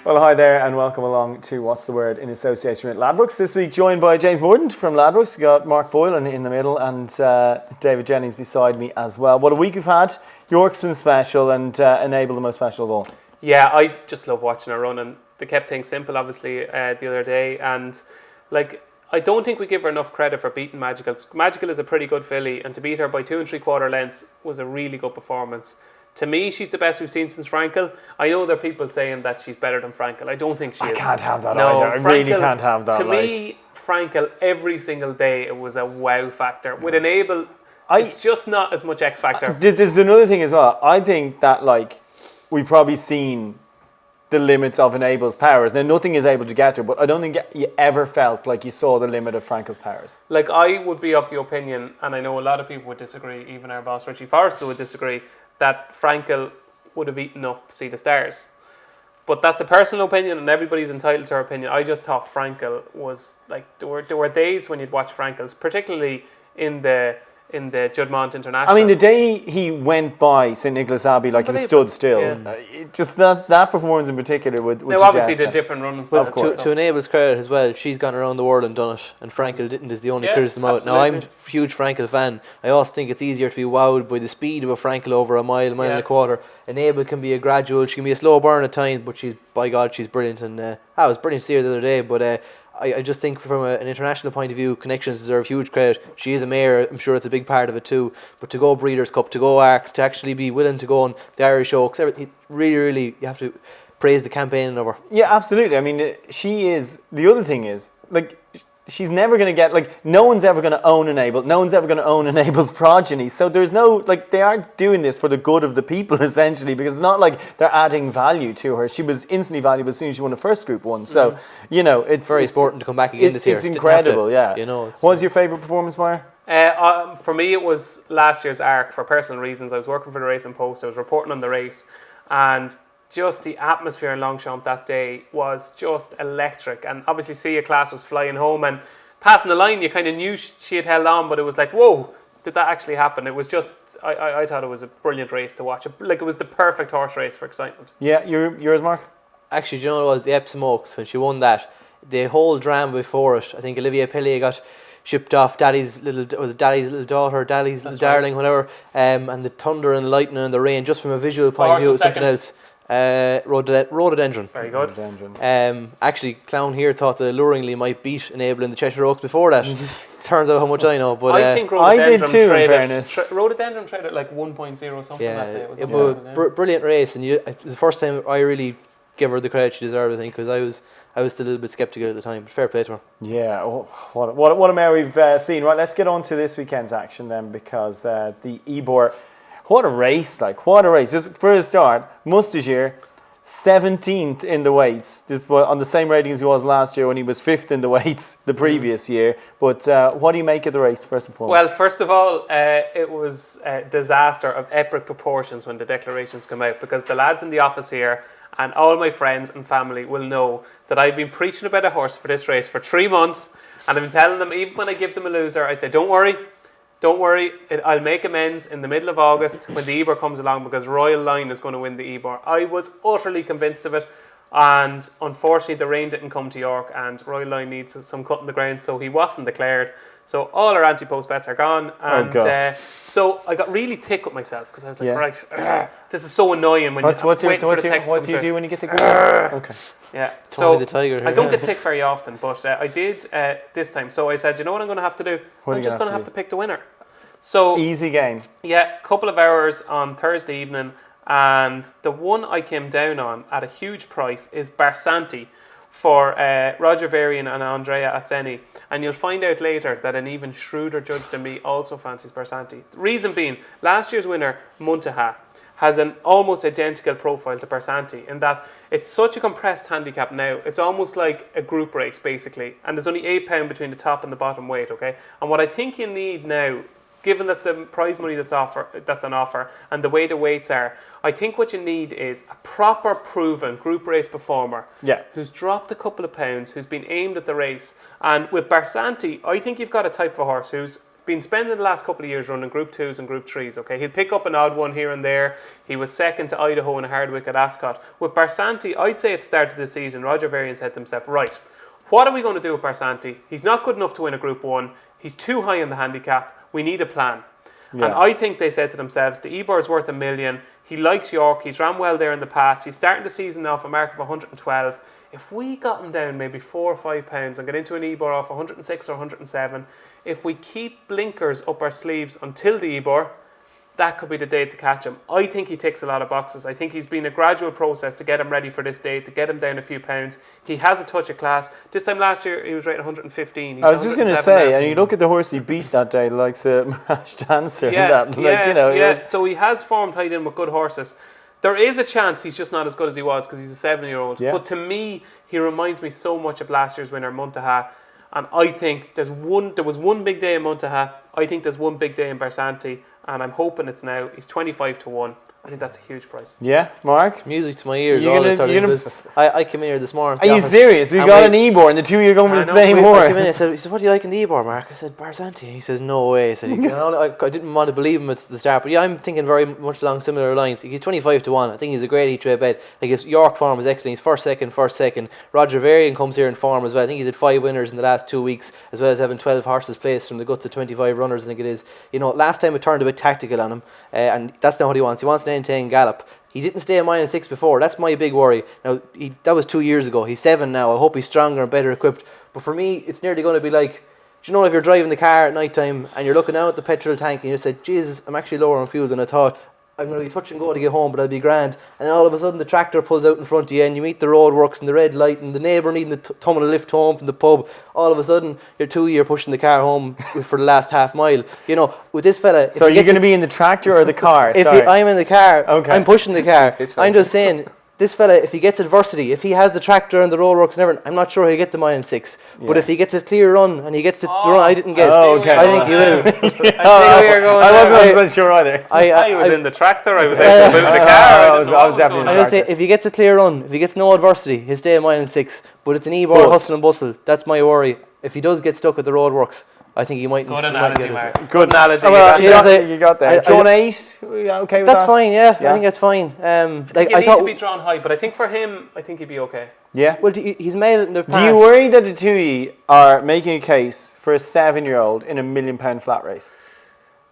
Well, hi there and welcome along to What's the Word in association with Ladbrokes. This week joined by James Mordaunt from Ladbrokes. We've got Mark Boylan in the middle and David Jennings beside me as well. What a week we've had. York's been special and Enable the most special of all. Yeah, I just love watching her run, and they kept things simple obviously the other day, and I don't think we give her enough credit for beating Magical. Magical is a pretty good filly, and to beat her by 2 3/4 lengths was a really good performance. To me, she's the best we've seen since Frankel. I know there are people saying that she's better than Frankel. I don't think she is. I can't have that either. I really can't have that. To me, Frankel, every single day, it was a wow factor. With Enable, it's just not as much X factor. There's another thing as well. I think that we've probably seen the limits of Enable's powers. Now, nothing is able to get her, but I don't think you ever felt like you saw the limit of Frankel's powers. I would be of the opinion, and I know a lot of people would disagree, even our boss Richie Forrester would disagree, that Frankel would have eaten up Sea the Stars. But that's a personal opinion, and everybody's entitled to their opinion. I just thought Frankel was there were days when you'd watch Frankel's, particularly in the Juddmonte International. I mean, the day he went by St Nicholas Abbey he was stood still, just that performance in particular would now, obviously, the different runs. Well, of course. To Enable's credit as well, she's gone around the world and done it, and Frankel didn't is the only criticism out. Now, I'm a huge Frankel fan. I also think it's easier to be wowed by the speed of a Frankel over a mile and a quarter. Enable can be a gradual, she can be a slow burn at times, but she's brilliant. And it was brilliant to see her the other day, but I just think from an international point of view, connections deserve huge credit. She is a mare, I'm sure it's a big part of it too. But to go Breeders' Cup, to go Arcs, to actually be willing to go on the Irish Oaks, really, you have to praise the campaigning of her. Yeah, absolutely. I mean, she is. The other thing is, she's never going to get, no one's ever going to own Enable. No one's ever going to own Enable's progeny. So there's no, they aren't doing this for the good of the people, essentially, because it's not like they're adding value to her. She was instantly valuable as soon as she won the first Group 1. So, it's very important to come back again this year. It's incredible, yeah. What was your favourite performance, Meyer? For me, it was last year's Arc for personal reasons. I was working for the Racing Post. I was reporting on the race, and just the atmosphere in Longchamp that day was just electric. And obviously, Sia Class was flying home and passing the line. You kind of knew she had held on, but it was like, whoa, did that actually happen? It was just, I thought it was a brilliant race to watch. It was the perfect horse race for excitement. Yeah, yours, Mark? Actually, do you know what it was? The Epsom Oaks, when she won that, the whole drama before it, I think Olivia Pellier got shipped off Daddy's little daughter, Daddy's little darling, whatever, and the thunder and lightning and the rain, just from a visual point of view, was something else. Rhododendron. Very good. Actually, Clown here thought that Luringly might beat Enable in the Cheshire Oaks before that. Turns out how much I know, but I think I did too. In fairness, Rhododendron traded 1.0 something that day. It was brilliant race, and it was the first time I really give her the credit she deserved. I think because I was still a little bit sceptical at the time. But fair play to her. Yeah, what a mare we've seen. Right, let's get on to this weekend's action then, because the Ebor. What a race, what a race. Just for a start, Mustajer, 17th in the weights. This was on the same rating as he was last year when he was 5th in the weights the previous year. But what do you make of the race, first and foremost? Well, first of all, it was a disaster of epic proportions when the declarations come out, because the lads in the office here and all my friends and family will know that I've been preaching about a horse for this race for 3 months, and I've been telling them, even when I give them a loser, I'd say, don't worry, I'll make amends in the middle of August when the Ebor comes along, because Royal Line is going to win the Ebor. I was utterly convinced of it, and unfortunately the rain didn't come to York, and Royal Line needs some cut in the ground, so he wasn't declared. So all our anti-post bets are gone, and so I got really thick with myself, because I was like, this is so annoying when what do you do when you get the okay. Yeah, so the tiger I don't get thick very often, but I did this time. So I said, you know what I'm going to have to do? I'm just going to have to pick the winner. So easy game. Yeah, a couple of hours on Thursday evening, and the one I came down on at a huge price is Barsanti for Roger Varian and Andrea Azzeni, and you'll find out later that an even shrewder judge than me also fancies Barsanti. The reason being, last year's winner, Muntaha, has an almost identical profile to Barsanti in that it's such a compressed handicap now. It's almost like a group race, basically, and there's only £8 between the top and the bottom weight, okay? And what I think you need now, given that the prize money that's on offer and the way the weights are, I think what you need is a proper proven group race performer who's dropped a couple of pounds, who's been aimed at the race. And with Barsanti, I think you've got a type of horse who's been spending the last couple of years running Group 2s and Group 3s, okay? He'll pick up an odd one here and there. He was second to Idaho in a Hardwick at Ascot. With Barsanti, I'd say at the start of the season, Roger Varian said to himself, right, what are we going to do with Barsanti? He's not good enough to win a Group 1. He's too high in the handicap. We need a plan. Yeah. And I think they said to themselves, the Ebor's worth $1 million. He likes York. He's ran well there in the past. He's starting the season off a mark of 112. If we got him down maybe 4 or 5 pounds and get into an Ebor off 106 or 107, if we keep blinkers up our sleeves until the Ebor, that could be the day to catch him. I think he ticks a lot of boxes. I think he's been a gradual process to get him ready for this day, to get him down a few pounds. He has a touch of class. This time last year, he was rated 115. He's I was just going to say, and you look at the horse he beat that day, like Mirage Dancer. So he has form tied in with good horses. There is a chance he's just not as good as he was because he's a 7-year-old. Yeah. But to me, he reminds me so much of last year's winner, Muntaha. And I think there was one big day in Muntaha. I think there's one big day in Barsanti. And I'm hoping it's now. He's 25 to 1. I think that's a huge price. Yeah, Mark? Music to my ears. I came in here this morning. Are you serious? We got an Ebor and the two of you are going for the same horse. I came in and he said, what do you like in the Ebor, Mark? I said, Barsanti. He says, no way. I said, I didn't want to believe him at the start. But yeah, I'm thinking very much along similar lines. He's 25 to 1. I think he's a great each-way bet. Like his York form is excellent. He's first, second. Roger Varian comes here in form as well. I think he's had 5 winners in the last 2 weeks, as well as having 12 horses placed from the guts of 25 runners, I think it is. Last time it turned a bit tactical on him. And that's not what he wants. He wants an end-to-end gallop. He didn't stay a mile and 6 before. That's my big worry. Now, that was 2 years ago. He's 7 now. I hope he's stronger and better equipped. But for me, it's nearly going to be like, if you're driving the car at night time and you're looking out at the petrol tank and you say, Jesus, I'm actually lower on fuel than I thought. I'm going to be touch and go to get home, but I'll be grand. And then all of a sudden the tractor pulls out in front of you and you meet the roadworks and the red light and the neighbour needing to tummel a lift home from the pub. All of a sudden, you're pushing the car home for the last half mile. With this fella... So you're going to be in the tractor or the car? I'm in the car, okay. I'm pushing the car. I'm just saying... This fella, if he gets adversity, if he has the tractor and the roadworks and everything, I'm not sure he'll get the mile and 6. Yeah. But if he gets a clear run and he gets the run I didn't get, I think he will. I wasn't sure either. I was in the tractor, I was actually in the car. I was definitely in the tractor. I just say, if he gets a clear run, if he gets no adversity, he'll stay a mile and 6. But it's an Ebor hustle and bustle. That's my worry. If he does get stuck at the roadworks, I think he might. Good analogy, Mark. Good analogy. You got there. Drawn 8. Okay with that? That's fine. Yeah, I think that's fine. I thought to be drawn high, but I think for him, I think he'd be okay. Yeah. Well, he's made it in the past. Do you worry that the two of you are making a case for a 7-year-old in a £1 million flat race?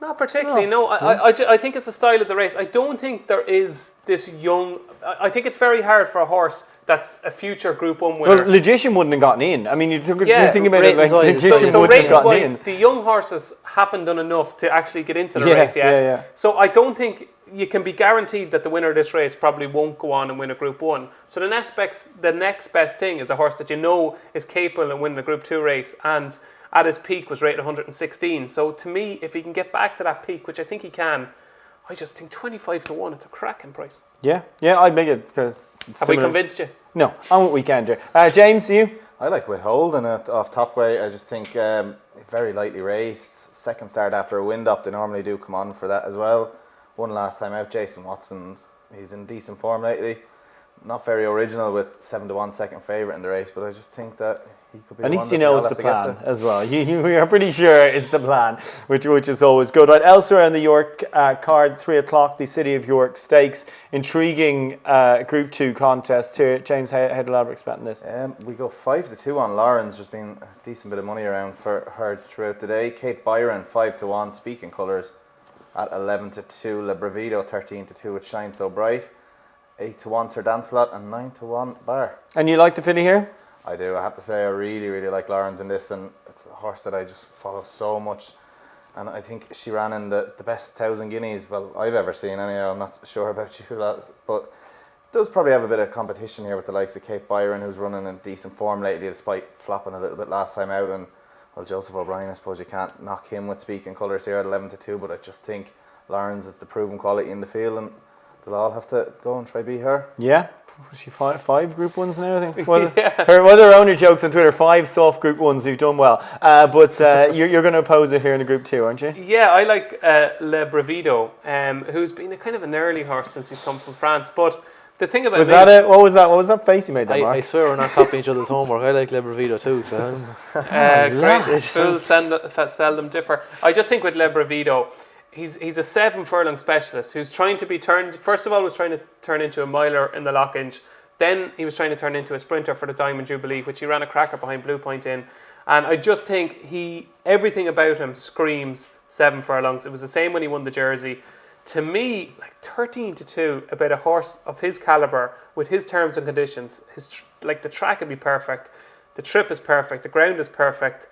Not particularly. No. I think it's the style of the race. I don't think there is this young. I think it's very hard for a horse that's a future Group 1 winner. Well, Logician wouldn't have gotten in. I mean, you think about it, like Logician so wouldn't have gotten in. The young horses haven't done enough to actually get into the race yet. Yeah. So I don't think you can be guaranteed that the winner of this race probably won't go on and win a Group 1. So the next best thing is a horse that is capable of winning a Group 2 race and at his peak was rated 116. So to me, if he can get back to that peak, which I think he can, I just think 25 to 1, it's a cracking price. Yeah, I'd make it because... Have we convinced you? No, I'm with Weekender. James, you? I like Withholding it off top way. I just think very lightly raced. Second start after a wind up, they normally do come on for that as well. One last time out, Jason Watson's, he's in decent form lately. Not very original with 7 to 1 second favourite in the race, but I just think that he could be at least it's the plan as well. We are pretty sure it's the plan, which is always good. Right, elsewhere on the York card, 3 o'clock, the City of York Stakes. Intriguing Group 2 contest here. James, how do Ladbrokes expect this? We go 5 to 2 on Lauren's. There's been a decent bit of money around for her throughout the day. Kate Byron, 5 to 1, Speaking Colours at 11 to 2. Le Bravido, 13 to 2 with Shine So Bright. 8 to 1 Sir Dancelot and 9 to 1 Bar. And you like the filly here? I do. I have to say I really, really like Lauren's in this, and it's a horse that I just follow so much. And I think she ran in the best 1,000 guineas, well, I've ever seen anyhow. I'm not sure about you lads, but does probably have a bit of competition here with the likes of Kate Byron, who's running in decent form lately despite flopping a little bit last time out. And well, Joseph O'Brien, I suppose you can't knock him with Speaking Colours here at 11 to 2, but I just think Lauren's is the proven quality in the field, and they'll all have to go and try beat her. Yeah. Was she five Group 1s now, I think? Well, her owner jokes on Twitter, 5 soft Group 1s who've done well. But you're going to oppose her here in a Group 2, aren't you? Yeah, I like Le Bravido, who's been a kind of an early horse since he's come from France. But The thing about Was me that is, it? What was that? What was that face you made there, Mark? I swear we're not copying each other's homework. I like Lebrevito too, so great, fools seldom differ. I just think with Lebrevito, he's a 7 furlong specialist who's trying to be turned. First of all, was trying to turn into a miler in the Lockinge. Then he was trying to turn into a sprinter for the Diamond Jubilee, which he ran a cracker behind Blue Point in. And I just think everything about him screams 7 furlongs. It was the same when he won the Jersey. To me, like 13-2, about a horse of his caliber with his terms and conditions, the track would be perfect, the trip is perfect, the ground is perfect.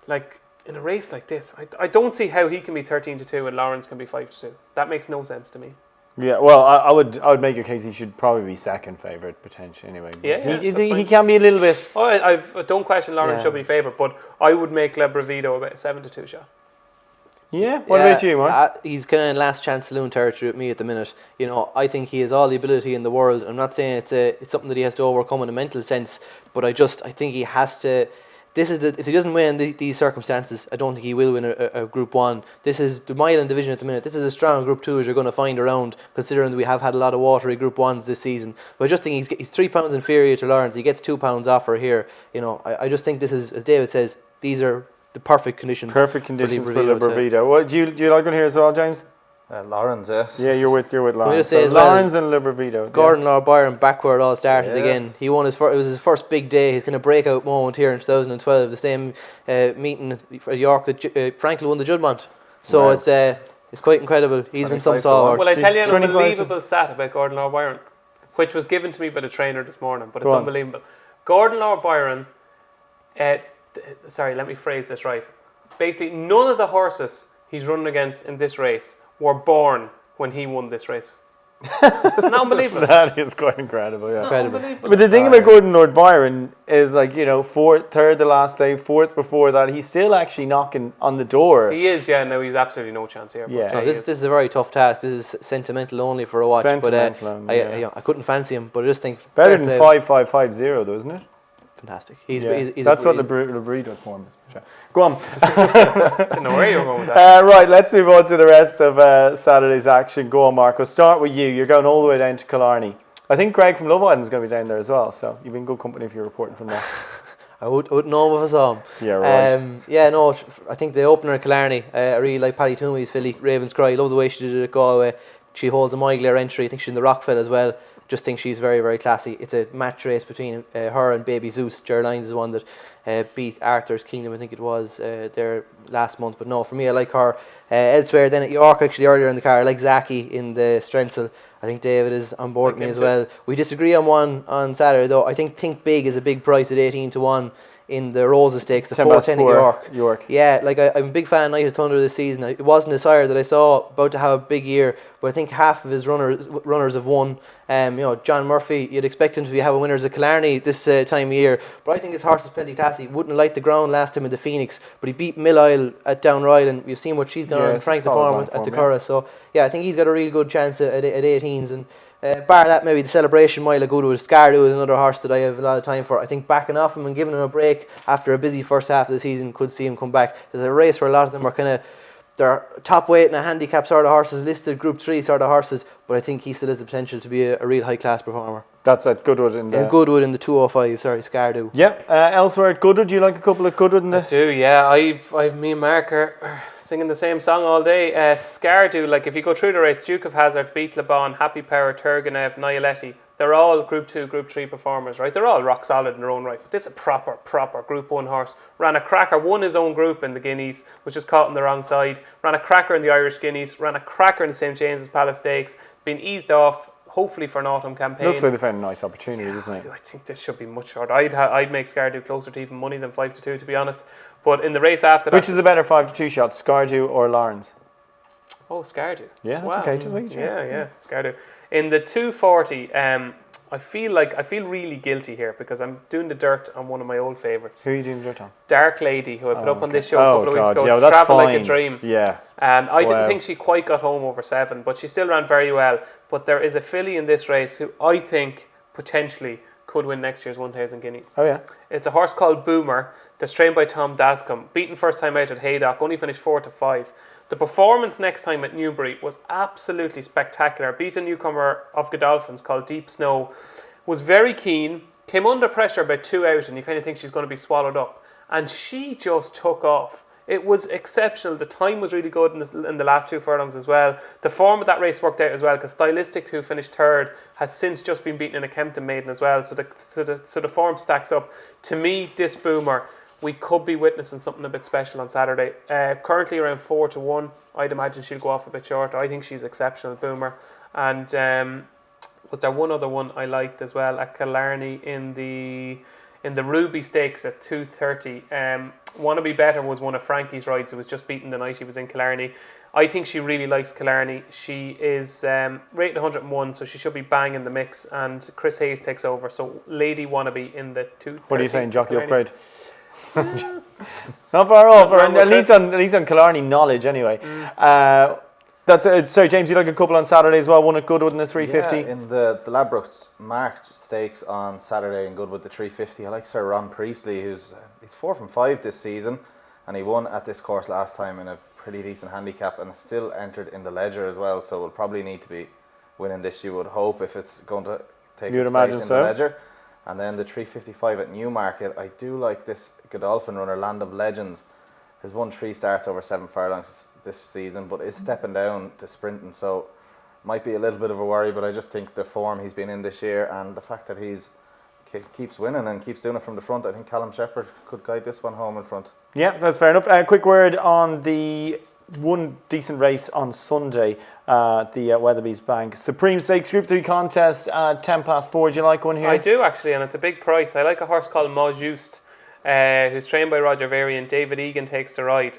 Like in a race like this, I don't see how he can be 13-2 and Lawrence can be 5-2. That makes no sense to me. Yeah, well, I would make a case he should probably be second favourite potentially anyway. Yeah, he can be a little bit. Oh, I don't question Lawrence should be favourite, but I would make Lebrevito about a 7-2 shot. Yeah, what about you, Mark? He's kind of in last chance saloon territory with me at the minute. You know, I think he has all the ability in the world. I'm not saying it's something that he has to overcome in a mental sense, but I think he has to. If he doesn't win these circumstances, I don't think he will win a Group 1. This is the mile and division at the minute. This is as strong a Group 2 as you're going to find around, considering that we have had a lot of watery Group 1s this season. But I just think he's £3 inferior to Lawrence. He gets £2 off her here. You know, I just think this is, as David says, these are the perfect conditions. Perfect conditions for Lebrevito. What do you like one here as well, James? Lawrence, yes. Yeah, you're with Lawrence. So Lawrence and Lebrevito. Gordon Lord Byron backward all started again. He won it was his first big day. His kind of breakout moment here in 2012. The same meeting at York that Frankel won the Juddmonte. So it's quite incredible. He's been some sort. Well, I tell you an unbelievable stat about Gordon Lord Byron, which was given to me by the trainer this morning, but it's unbelievable. Gordon Lord Byron, sorry, let me phrase this right. Basically, none of the horses he's running against in this race were born when he won this race. It's not unbelievable. That is quite incredible. Yeah. Unbelievable. But the thing about Gordon Lord Byron is, like, you know, third the last day, fourth before that, he's still actually knocking on the door. He is, yeah. No, he's absolutely no chance here. Yeah. No, this is a very tough task. This is sentimental only for a watch. Sentimental, I couldn't fancy him, but I just think better than 5-5-5-0, though, isn't it? Fantastic. That's what the Burritos form is. Go on. I don't know where you're going with that. Right, let's move on to the rest of Saturday's action. Go on, Mark. We'll start with you. You're going all the way down to Killarney. I think Greg from Love Island is going to be down there as well, so you've been good company if you're reporting from there. I wouldn't know him if I saw him. Yeah, right. I think the opener at Killarney, I really like Paddy Toomey's filly, Raven's Cry. I love the way she did it at Galway. She holds a Migler entry. I think she's in the Rockfell as well. Just think she's very, very classy. It's a match race between her and Baby Zeus. Ger Lyons is the one that beat Arthur's Kingdom, I think it was, there last month. But no, for me, I like her. Elsewhere, then at York, actually earlier in the car, I like Zaki in the Strensel. I think David is on board with me as well. We disagree on one on Saturday, though. I think Big is a big price at 18-1 in the Rosa Stakes, the 4:10 at York. Yeah, like I'm a big fan of Night of Thunder this season. It wasn't a sire that I saw about to have a big year, but I think half of his runners have won. John Murphy, you'd expect him to be having winners at Killarney this time of year, but I think his horse is plenty classy. Wouldn't like the ground last time in the Phoenix, but he beat Mill Isle at Downryle, and we've seen what she's done on Frank the Farm at the Curragh. So yeah, I think he's got a real good chance at 18s. And bar that, maybe the Celebration Mile of Goodwood. Scardu is another horse that I have a lot of time for. I think backing off him and giving him a break after a busy first half of the season could see him come back. There's a race where a lot of them are kind of, they're top weight and a handicap sort of horses, listed Group 3 sort of horses, but I think he still has the potential to be a real high class performer. That's at Goodwood in the 205, Scardu. Yeah, elsewhere at Goodwood, do you like a couple of Goodwood in there? I do, yeah. Me and Mark are singing the same song all day. Scardu, like if you go through the race, Duke of Hazard, Beat Le Bon, Happy Power, Turgenev, Nialetti, they're all Group 2, Group 3 performers, right? They're all rock solid in their own right. But this is a proper Group 1 horse. Ran a cracker, won his own group in the Guineas, was just caught on the wrong side. Ran a cracker in the Irish Guineas, ran a cracker in the St. James's Palace Stakes, been eased off, hopefully for an autumn campaign. Looks like they found a nice opportunity, doesn't it? I think this should be much shorter. I'd make Scardu closer to even money than 5-2, to be honest. But in the race after that... Which is a better 5-2 shot, Scardu or Lawrence? Oh, Scardu. Yeah, that's okay, just make sure. Yeah, Scardu. In the 240, I feel really guilty here because I'm doing the dirt on one of my old favourites. Who are you doing the dirt on? Dark Lady, who I put up on this show a couple of weeks ago. Yeah, that's Travel fine. Like a Dream. Yeah. And I didn't think she quite got home over 7, but she still ran very well. But there is a filly in this race who I think potentially could win next year's 1,000 guineas. Oh yeah. It's a horse called Boomer that's trained by Tom Dascombe. Beaten first time out at Haydock, only finished 4-5. The performance next time at Newbury was absolutely spectacular. Beat a newcomer of Godolphins called Deep Snow. Was very keen, came under pressure about 2 out, and you kind of think she's going to be swallowed up. And she just took off. It was exceptional. The time was really good in the last 2 furlongs as well. The form of that race worked out as well, because Stylistic, who finished third, has since just been beaten in a Kempton maiden as well. So the form stacks up. To me, this Boomer, we could be witnessing something a bit special on Saturday. Currently around 4-1. I'd imagine she'll go off a bit short. I think she's exceptional, Boomer. And was there one other one I liked as well at Killarney in the Ruby Stakes at 2:30. Wanna Be Better was one of Frankie's rides who was just beaten the night he was in Killarney. I think she really likes Killarney. She is rated 101, so she should be bang in the mix. And Chris Hayes takes over. So Lady Wannabe in the 2:30. What are you saying, jockey upgrade? Not far off, or at least on Killarney knowledge anyway. Sorry, James, you like a couple on Saturday as well. One at Goodwood in the 350. Yeah, in the Ladbroke Mark Stakes on Saturday in Goodwood, the 350. I like Sir Ron Priestley, he's 4 from 5 this season, and he won at this course last time in a pretty decent handicap, and still entered in the Ledger as well. So will probably need to be winning this, you would hope, if it's going to take its place in the Ledger. And then the 355 at Newmarket. I do like this Godolphin runner, Land of Legends. Has won 3 starts over 7 furlongs this season, but is stepping down to sprinting, so might be a little bit of a worry. But I just think the form he's been in this year, and the fact that he's keeps winning and keeps doing it from the front, I think Callum Shepherd could guide this one home in front. Yeah, that's fair enough. Quick word on the one decent race on Sunday, the Weatherby's Bank Supreme Stakes Group 3 contest at 4:10. Do you like one here? I do actually, and it's a big price. I like a horse called Maj Juste, who's trained by Roger Varian. David Egan takes the ride.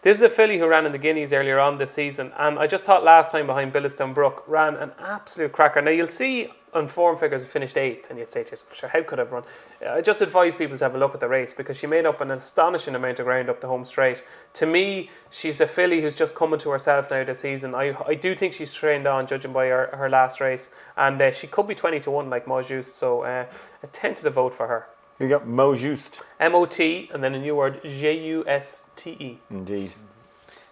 This is a filly who ran in the Guineas earlier on this season, and I just thought last time behind Billistown Brook ran an absolute cracker. Now you'll see on form figures it finished 8th, and you'd say to yourself, sure, how could I have run? I just advise people to have a look at the race, because she made up an astonishing amount of ground up the home straight. To me, she's a filly who's just coming to herself now this season. I do think she's trained on, judging by her last race, and she could be 20-1 like Maj Juste, so a tentative vote for her. You got Mot Juste. M-O-T, and then a new word, J-U-S-T-E. Indeed.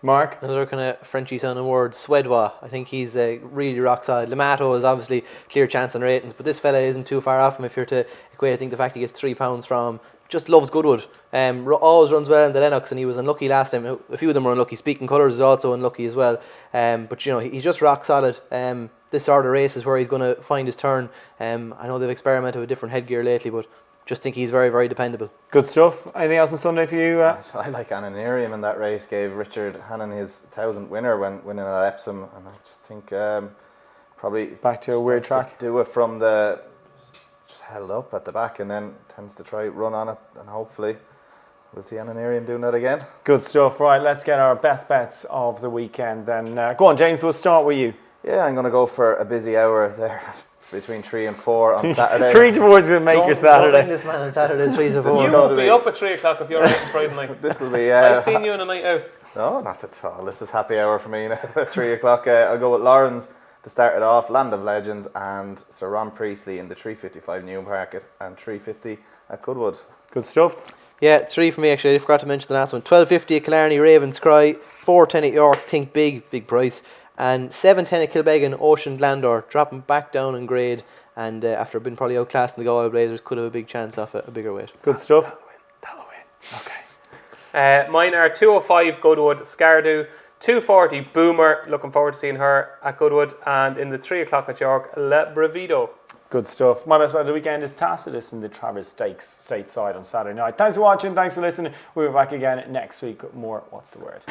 Mark? Another kind of Frenchy sounding word, Swedwa. I think he's really rock solid. Lamato is obviously clear chance on ratings, but this fella isn't too far off him if you're to equate. I think the fact he gets £3 from, just loves Goodwood. Always runs well in the Lennox, and he was unlucky last time. A few of them were unlucky. Speaking Colours is also unlucky as well. But you know, he's just rock solid. This sort of race is where he's going to find his turn. I know they've experimented with different headgear lately, but just think he's very, very dependable. Good stuff. Anything else on Sunday for you? I like Ananerium in that race. Gave Richard Hannon his 1,000th winner when winning at Epsom, and I just think probably back to a weird track. Do it from just held up at the back, and then tends to try run on it, and hopefully we'll see Ananerium doing that again. Good stuff. Right, let's get our best bets of the weekend then. Go on, James. We'll start with you. Yeah, I'm going to go for a busy hour there. Between 3 and 4 on Saturday. 3 to 4 is going to make your Saturday. Don't bring this man on Saturday, 3 to 4. You won't be up at 3 o'clock if you're out on Friday night. This will be... I've seen you on a night out. No, not at all. This is happy hour for me now at 3 o'clock. I'll go with Lawrence to start it off, Land of Legends, and Sir Ron Priestley in the 355 Newmarket and 350 at Goodwood. Good stuff. Yeah, 3 for me actually. I forgot to mention the last one. 12.50 at Killarney, Ravens Cry. 4.10 at York, Think Big price. And 7.10 at Kilbeggan, Ocean Glandor, dropping back down in grade. And after being probably outclassed in the Galway Blazers, could have a big chance off a bigger weight. Good stuff. That'll win. Okay. Mine are 205 Goodwood, Scardu, 240 Boomer, looking forward to seeing her at Goodwood, and in the 3 o'clock at York, Le Bravido. Good stuff. My best bet of the weekend is Tacitus in the Travers Stakes stateside on Saturday night. Thanks for watching. Thanks for listening. We'll be back again next week with more What's the Word.